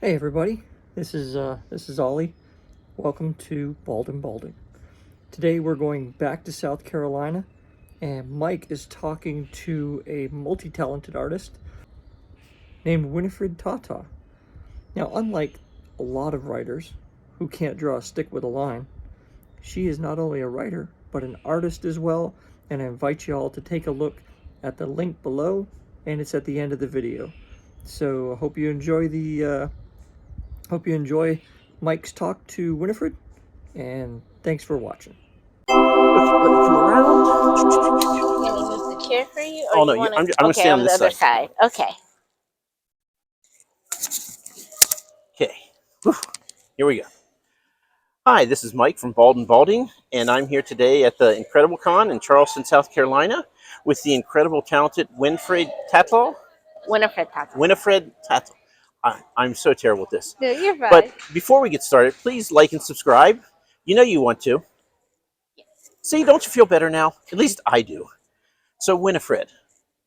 Hey everybody, this is Ollie. Welcome to Bald&Balding. Today we're going back to South Carolina, and Mike is talking to a multi-talented artist named Winnifred Tataw. Now, unlike a lot of writers who can't draw a stick with a line, she is not only a writer but an artist as well. And I invite you all to take a look at the link below, and it's at the end of the video. So I hope you enjoy Mike's talk to Winnifred, and thanks for watching. Okay, let me come around. Can we move the chair for you? Or Oh no, you wanna... I'm gonna stay on the this other side. side. Okay. Okay, whew. Here we go. Hi, this is Mike from Bald&Balding, and I'm here today at the Incredible Con in Charleston, South Carolina, with the incredible, talented Winnifred Tataw. Winnifred Tataw. Winnifred Tataw. I'm so terrible at this. No, you're fine. But before we get started, please like and subscribe. You know you want to. Yes. See, don't you feel better now? At least I do. So, Winnifred,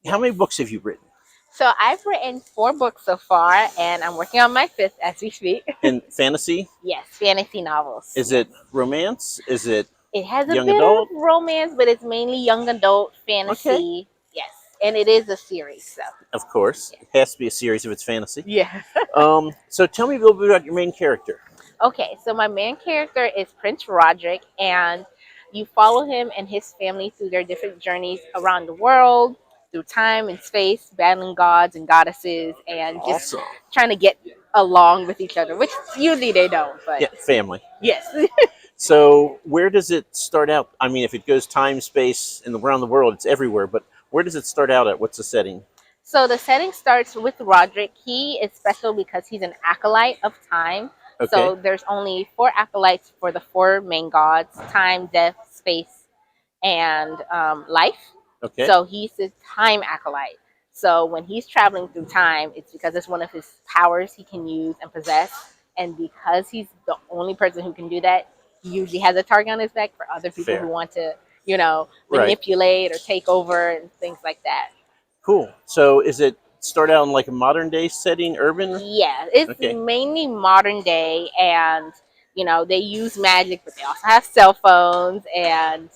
how many books have you written? So I've written 4 books so far, and I'm working on my 5th as we speak. In fantasy? Yes, fantasy novels. Is it romance? Is it It has a young bit adult? of romance, but it's mainly young adult fantasy. Okay. Yes, and it is a series. So Of course. Yeah. It has to be a series if it's fantasy. yeah. So tell me a little bit about your main character. Okay, so my main character is Prince Roderick, and you follow him and his family through their different journeys around the world, through time and space, battling gods and goddesses, and just Awesome. trying to get along with each other, which usually they don't, but Yeah, family. yes. So where does it start out? I mean, if it goes time, space, and around the world, it's everywhere. But where does it start out at? What's the setting? So the setting starts with Roderick. He is special because he's an acolyte of time. Okay. So there's only 4 acolytes for the 4 main gods: time, death, space, and life. Okay. So he's the time acolyte. So when he's traveling through time, it's because it's one of his powers he can use and possess. And because he's the only person who can do that, he usually has a target on his back for other people Fair. who want to, Right. manipulate or take over and things like that. Cool. So is it start out in like a modern day setting, urban? Yeah, it's Okay. mainly modern day, and they use magic, but they also have cell phones, and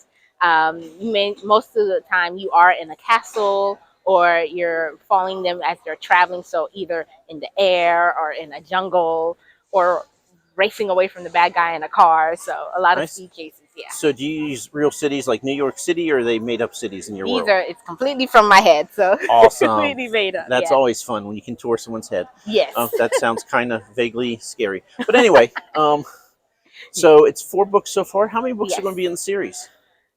most of the time you are in a castle or you're following them as they're traveling, so either in the air or in a jungle or racing away from the bad guy in a car. So a lot of Nice. speed chases. Yeah, So do you use real cities like New York City, or are they made up cities in your these world? it's completely from my head, so Awesome. completely made up. That's Yeah. always fun when you can tour someone's head. Yes. That sounds kind of vaguely scary. But anyway, so it's 4 books so far. How many books are Yes. going to be in the series?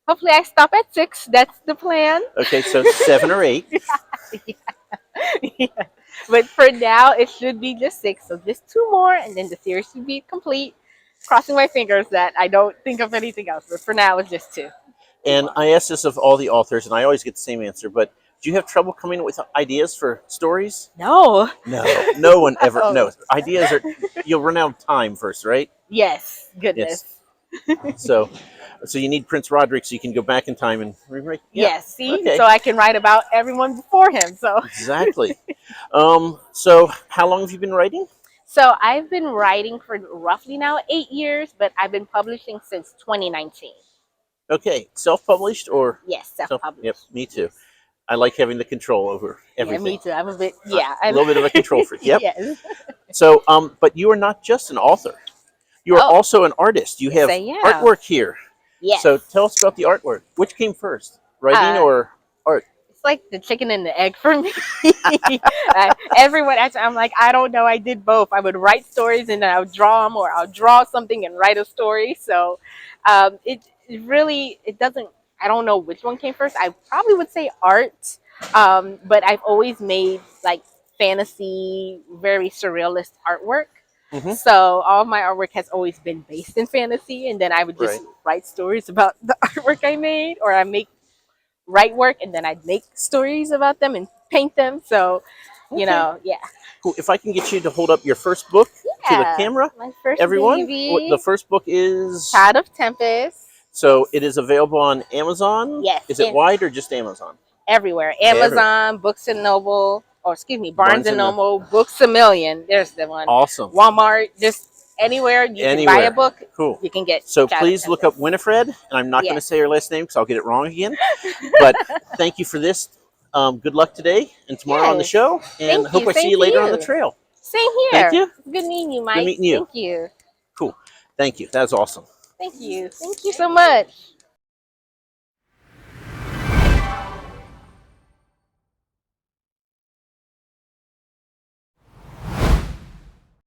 Hopefully I stop at 6. That's the plan. Okay, so 7 or 8. Yeah. But for now, it should be just 6. So just 2 more, and then the series should be complete. Crossing my fingers that I don't think of anything else. But for now, it's just 2. And I ask this of all the authors, and I always get the same answer, but do you have trouble coming up with ideas for stories? No. No, no one ever. Oh. No, ideas are, you'll run out of time first, right? Yes. Goodness. So you need Prince Roderick so you can go back in time and rewrite. Yeah, Yes. See, okay. so I can write about everyone before him. So. Exactly. So how long have you been writing? So I've been writing for roughly now 8 years, but I've been publishing since 2019. Okay, self-published or? Yes, self-published. Yep, me too. I like having the control over everything. Yeah, me too. I'm a bit, A little bit of a control freak. Yep. Yes. So, but you are not just an author. You are also an artist. You have I am. artwork here. Yes. So tell us about the artwork. Which came first, writing or art? It's like the chicken and the egg for me. Everyone, I'm like, I don't know. I did both. I would write stories and then I would draw them, or I'll draw something and write a story. So it doesn't, I don't know which one came first. I probably would say art, but I've always made like fantasy, very surrealist artwork. Mm-hmm. So all of my artwork has always been based in fantasy, and then I would just write stories about the artwork I made, or write work and then I'd make stories about them and paint them. So, yeah. Cool. If I can get you to hold up your first book to the camera, my first everyone. baby. The first book is Child of Tempest. So it is available on Amazon. Yes. Is it wide or just Amazon? Everywhere. Amazon, Books and Noble, or excuse me, Barnes and Noble, Books a Million. There's the one. Awesome. Walmart, just anywhere you can buy a book, cool. You can get. So please look up Winnifred, and I'm not going to say her last name because I'll get it wrong again. But thank you for this. Good luck today and tomorrow on the show, and hope I see you later on the trail. Same here. Thank you. Good meeting you, Mike. Good meeting you. Thank you. Cool. Thank you. That's awesome. Thank you. Thank you so much.